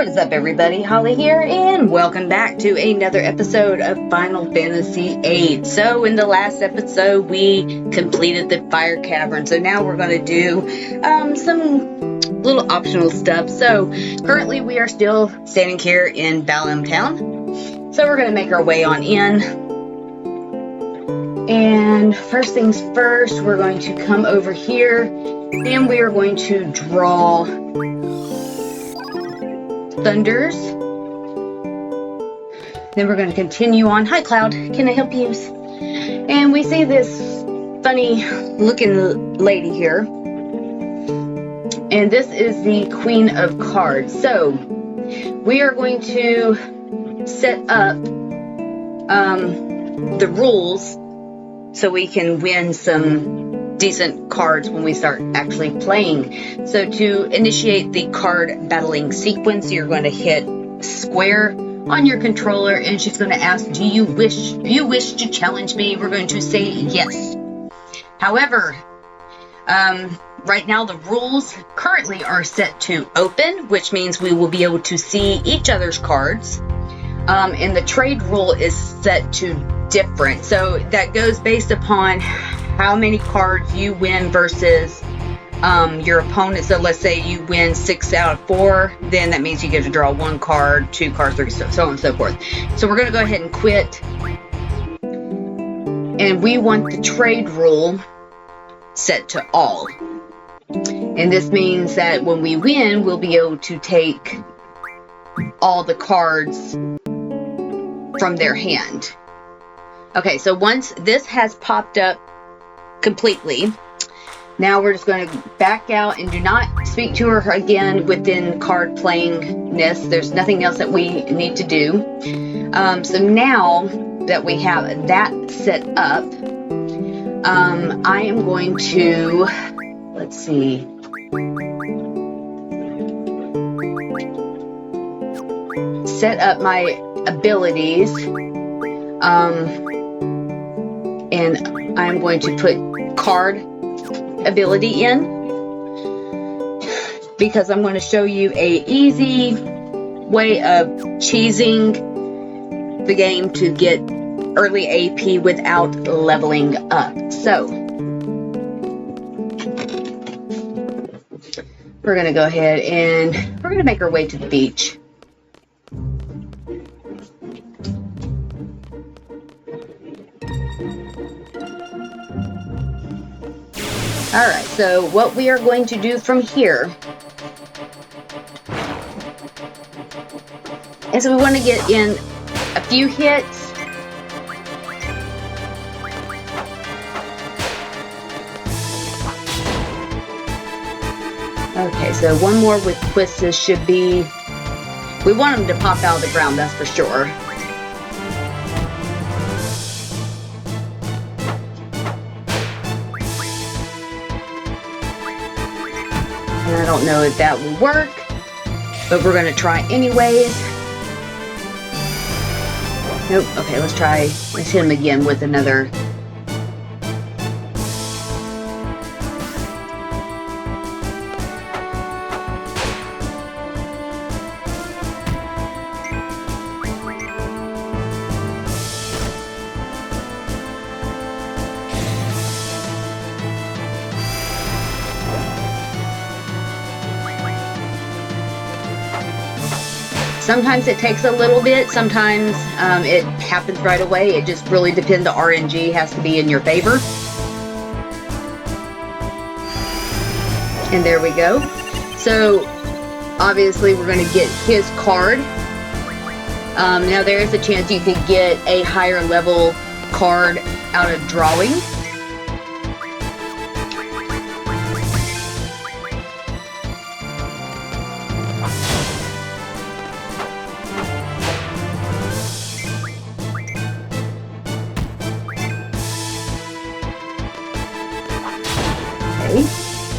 What is up, everybody? Holly here, and welcome back to another episode of Final Fantasy VIII. So in the last episode, we completed the fire cavern. So now we're going to do some little optional stuff. So currently we are still standing here in Balam Town. So we're going to make our way on in. And first things first, we're going to come over here and we are going to draw thunders. Then we're going to continue on. Hi, Cloud. Can I help you? And we see this funny looking lady here. And this is the Queen of Cards. So we are going to set up the rules so we can win some decent cards when we start actually playing. So to initiate the card battling sequence, you're going to hit square on your controller, and she's going to ask, do you wish to challenge me? We're going to say yes. However, right now the rules currently are set to open, which means we will be able to see each other's cards. And the trade rule is set to different. So that goes based upon how many cards you win versus your opponent. So let's say you win 6 out of 4, then that means you get to draw 1 card, 2 cards, 3, so on and so forth. So we're going to go ahead and quit. And we want the trade rule set to all. And this means that when we win, we'll be able to take all the cards from their hand. Okay, so once this has popped up completely, now we're just going to back out and do not speak to her again within card playingness. There's nothing else that we need to do. So now that we have that set up, I am going to, let's see, set up my abilities, and I'm going to put card ability in, because I'm going to show you a easy way of cheesing the game to get early AP without leveling up. So we're going to go ahead and we're going to make our way to the beach. Alright, so what we are going to do from here is we want to get in a few hits. Okay, so one more with twists should be, we want them to pop out of the ground, that's for sure. And I don't know if that will work, but we're going to try anyways. Nope. Okay, let's hit him again with another. Sometimes it takes a little bit, sometimes it happens right away. It just really depends. The RNG has to be in your favor. And there we go. So obviously we're going to get his card. Now there is a chance you could get a higher level card out of drawing.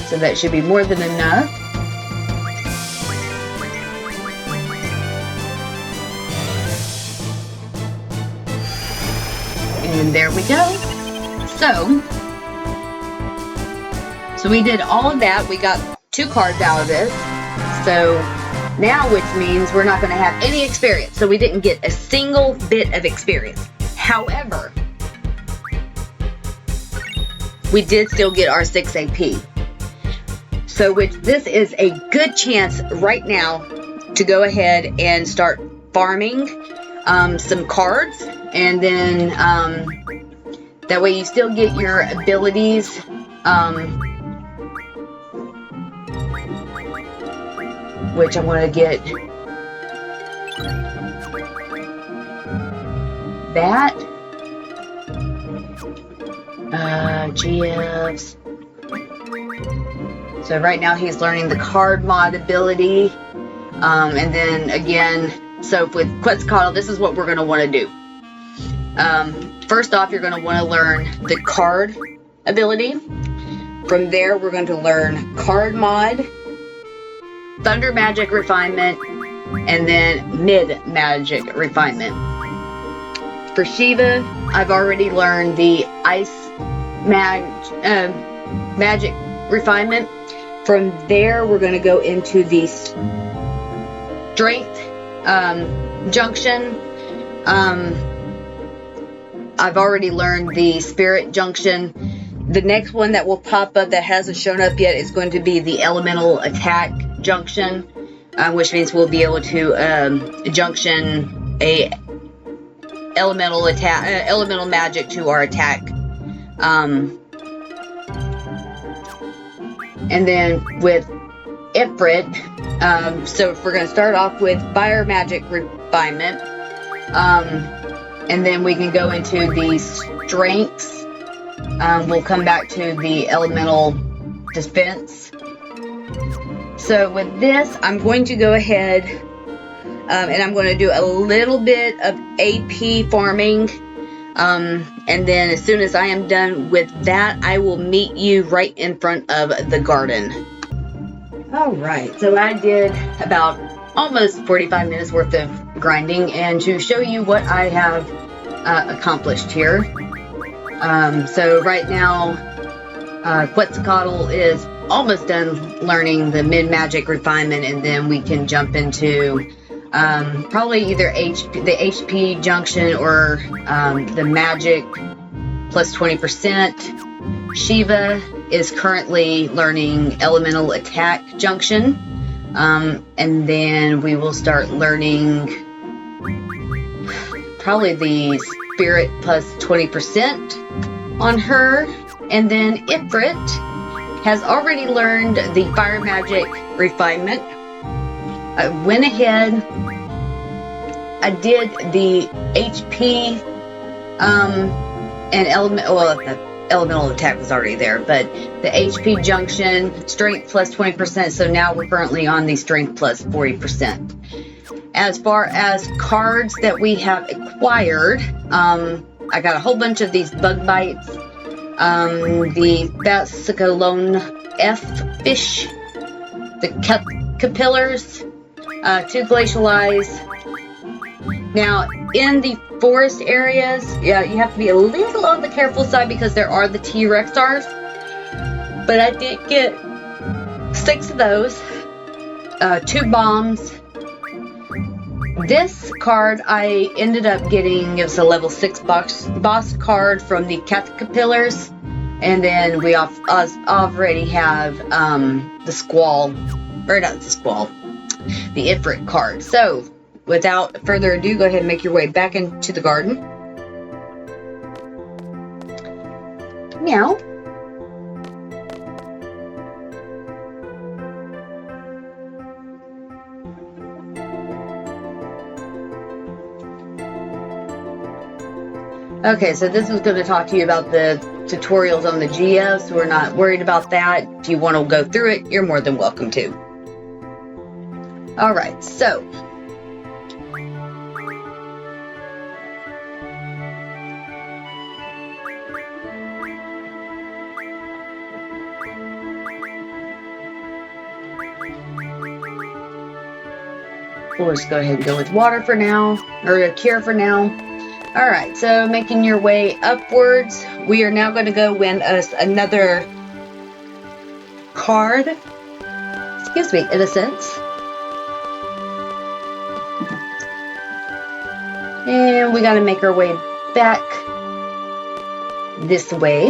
So that should be more than enough. And there we go. So we did all of that. We got 2 cards out of this. So Now, which means we're not going to have any experience. So we didn't get a single bit of experience. However, we did still get our 6 AP. So this is a good chance right now to go ahead and start farming some cards. And then that way you still get your abilities. Which I'm going to get that. GFs. So right now he's learning the card mod ability. And then again, so with Quetzalcoatl, this is what we're going to want to do. First off, you're going to want to learn the card ability. From there, we're going to learn card mod, Thunder Magic Refinement, and then Mid Magic Refinement. For Shiva, I've already learned the Ice Magic Refinement. From there, we're going to go into the Strength Junction. I've already learned the Spirit Junction. The next one that will pop up that hasn't shown up yet is going to be the Elemental Attack Junction, which means we'll be able to junction a elemental magic to our attack. And then with Ifrit, so if we're going to start off with Fire Magic Refinement, and then we can go into the Strengths. We'll come back to the Elemental Defense. So with this, I'm going to go ahead and I'm going to do a little bit of AP farming. And then as soon as I am done with that, I will meet you right in front of the garden. All right, so I did about almost 45 minutes worth of grinding, and to show you what I have accomplished here. So right now, Quetzalcoatl is almost done learning the Mid-Magic Refinement, and then we can jump into probably either the HP Junction or the Magic plus 20%. Shiva is currently learning Elemental Attack Junction, and then we will start learning probably the Spirit plus 20% on her. And then Ifrit has already learned the Fire Magic Refinement. I went ahead, I did the HP and Elemental Attack was already there, but the HP Junction, Strength plus 20%, so now we're currently on the Strength plus 40%. As far as cards that we have acquired, I got a whole bunch of these Bug Bites, the Basicalone F Fish, the Capillars, 2 Glacial Eyes. Now, in the forest areas, yeah, you have to be a little on the careful side because there are the T-Rexars. But I did get 6 of those, 2 bombs. This card I ended up getting, it was a level 6 boss card from the Caterpillars, and then we already have the Squall, or not the Squall, the Ifrit card. So without further ado, go ahead and make your way back into the garden. Meow. Okay, so this is going to talk to you about the tutorials on the GFs. We're not worried about that. If you want to go through it, you're more than welcome to. Alright, so we'll just go ahead and go with water for now, or a cure for now. Alright, so making your way upwards, we are now going to go win us another card. Excuse me, Innocence. And we got to make our way back this way.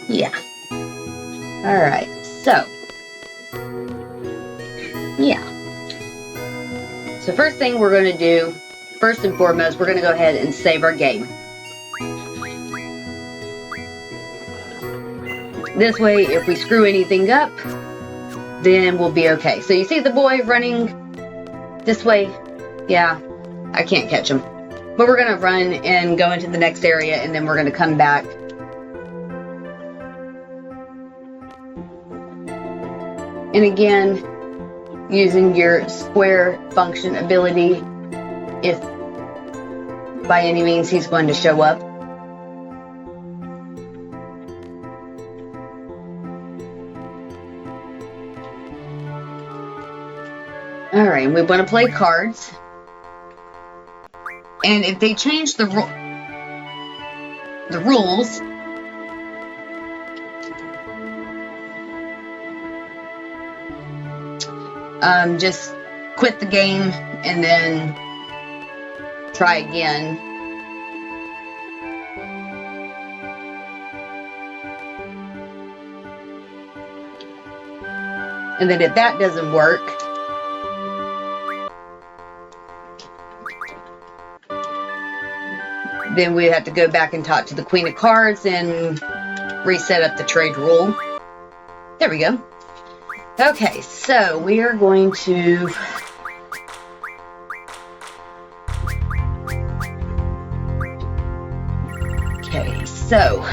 Yeah. All right. So, yeah. So first thing we're going to do, first and foremost, we're going to go ahead and save our game. This way, if we screw anything up, then we'll be okay. So you see the boy running this way? Yeah, I can't catch him. But we're going to run and go into the next area, and then we're going to come back. And again, using your square function ability, if by any means he's going to show up. Alright, we want to play cards. And if they change the rules, just quit the game and then try again. And then if that doesn't work, then we have to go back and talk to the Queen of Cards and reset up the trade rule. There we go. Okay, so we are going to so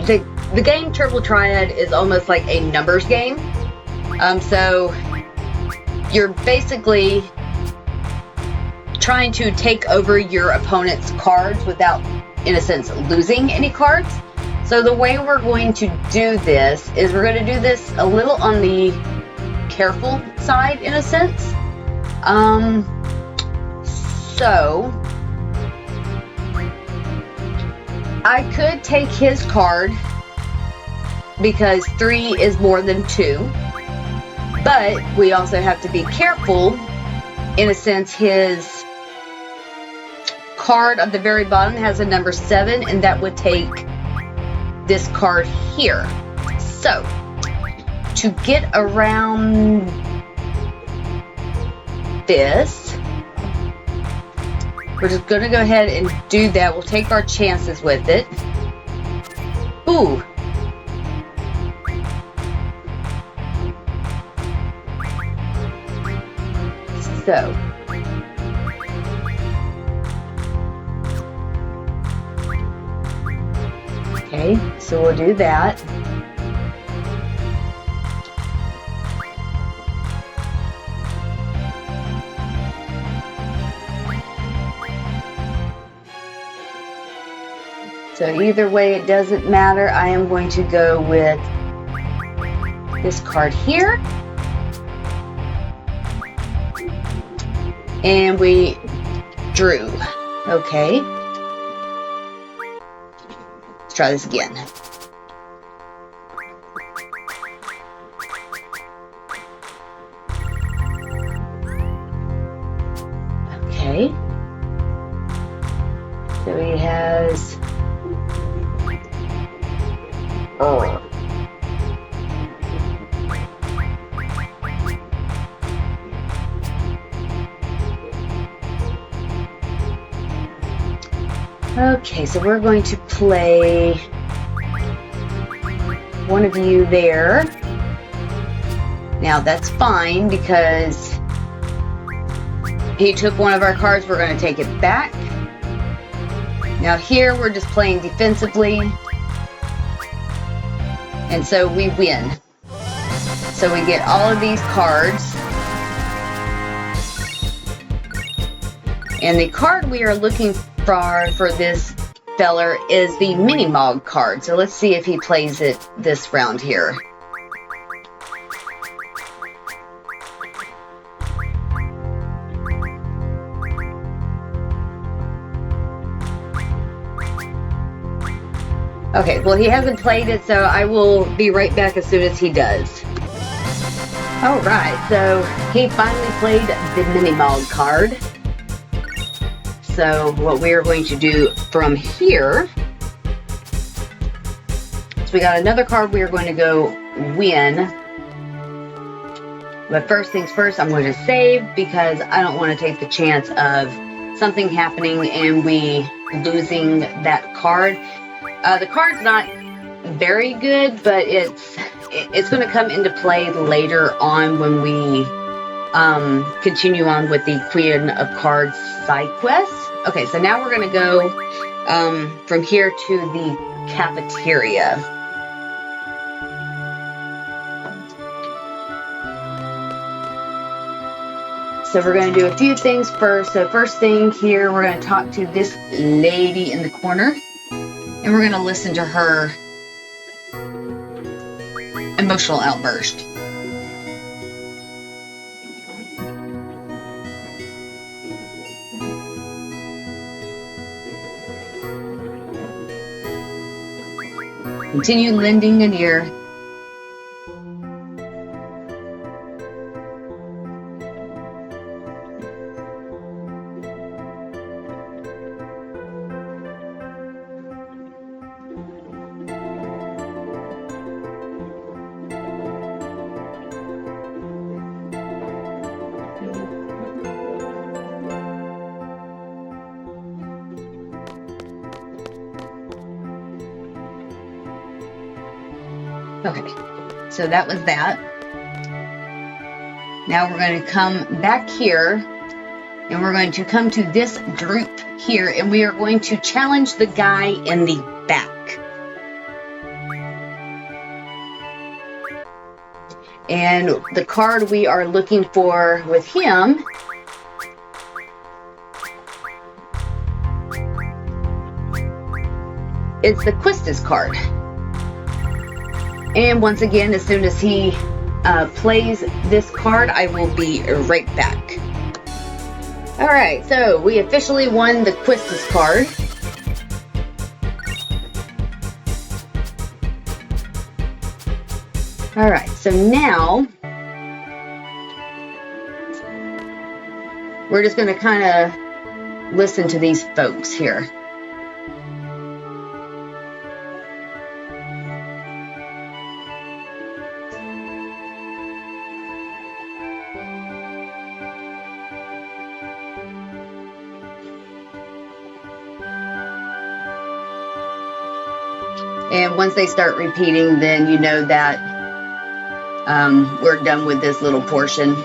the game Triple Triad is almost like a numbers game. So you're basically trying to take over your opponent's cards without, in a sense, losing any cards. So the way we're going to do this is we're going to do this a little on the careful side, in a sense. So I could take his card because 3 is more than 2, but we also have to be careful. In a sense, his card at the very bottom has a number 7, and that would take this card here. So, to get around this, we're just going to go ahead and do that. We'll take our chances with it. Ooh. So. Okay, so we'll do that. So either way, it doesn't matter. I am going to go with this card here. And we drew. Okay. Let's try this again. Okay. So he has... Oh. Okay, so we're going to play one of you there. Now that's fine because he took one of our cards. We're going to take it back. Now here we're just playing defensively. And so we win. So we get all of these cards. And the card we are looking for this feller is the Mini Mog card. So let's see if he plays it this round here. Okay, well, he hasn't played it, so I will be right back as soon as he does. Alright, so he finally played the Mini-Mog card. So what we are going to do from here, so we got another card we are going to go win. But first things first, I'm going to save because I don't want to take the chance of something happening and we losing that card. The card's not very good, but it's going to come into play later on when we continue on with the Queen of Cards side quest. Okay, so now we're going to go from here to the cafeteria. So we're going to do a few things first. So first thing here, we're going to talk to this lady in the corner, and we're going to listen to her emotional outburst. Continue lending an ear. Okay, so that was that. Now we're going to come back here, and we're going to come to this group here, and we are going to challenge the guy in the back. And the card we are looking for with him is the Quistis card. And once again, as soon as he plays this card, I will be right back. Alright, so we officially won the Quistis card. Alright, so now we're just going to kind of listen to these folks here. And once they start repeating, then you know that we're done with this little portion.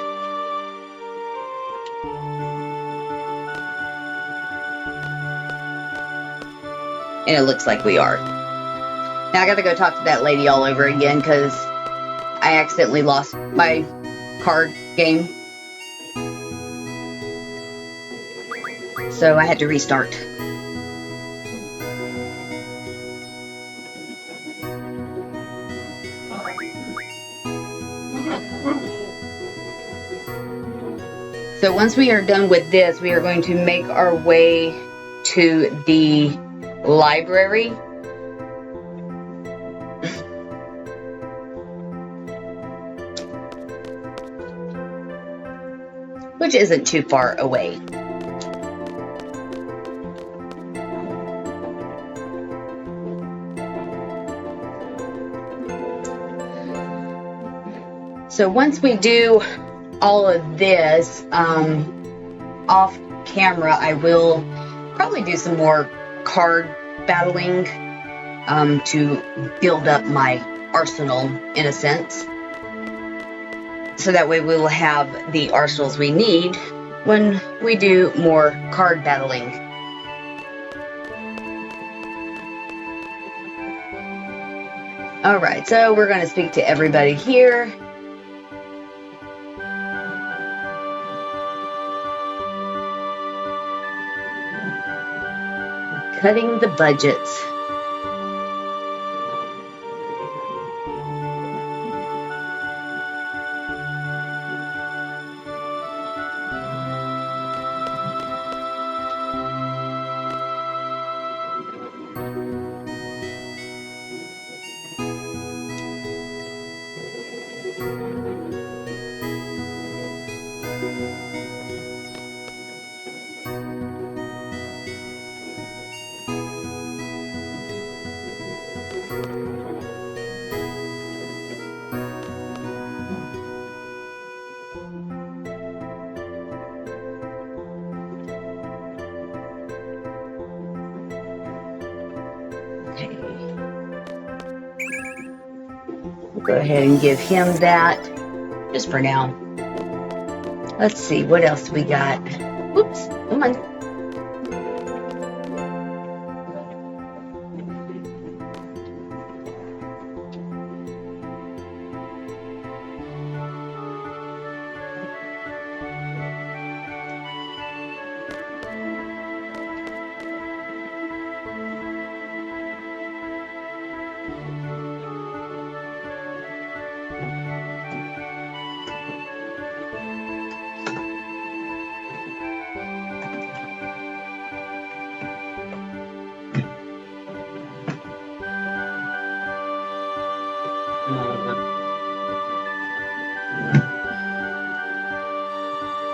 And it looks like we are. Now I gotta go talk to that lady all over again because I accidentally lost my card game. So I had to restart. So once we are done with this, we are going to make our way to the library. Which isn't too far away. So once we do all of this off camera, I will probably do some more card battling to build up my arsenal in a sense. So that way we will have the arsenals we need when we do more card battling. Alright, so we're going to speak to everybody here. Cutting the budgets. Go ahead and give him that, just for now. Let's see, what else we got? Oops, come on.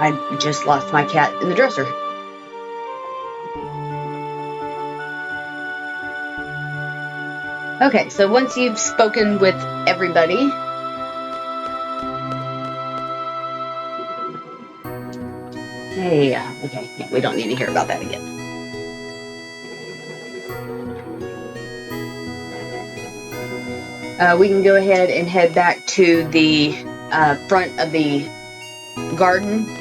I just lost my cat in the dresser. Okay, so once you've spoken with everybody, hey, okay, yeah, we don't need to hear about that again. We can go ahead and head back to the front of the garden,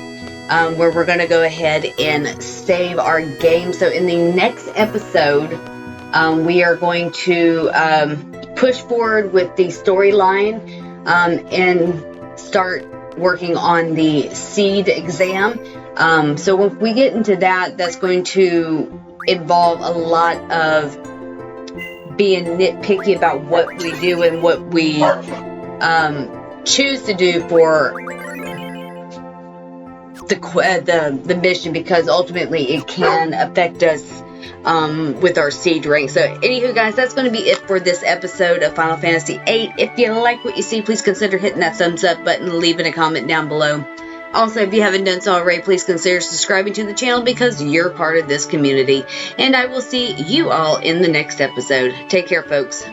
where we're going to go ahead and save our game. So in the next episode, we are going to push forward with the storyline and start working on the seed exam. So when we get into that, that's going to involve a lot of being nitpicky about what we do and what we choose to do for the mission, because ultimately it can affect us with our seed rank. So anywho, guys, that's going to be it for this episode of Final Fantasy VIII. If you like what you see, please consider hitting that thumbs up button and leaving a comment down below. Also, if you haven't done so already, please consider subscribing to the channel, because you're part of this community. And I will see you all in the next episode. Take care, folks.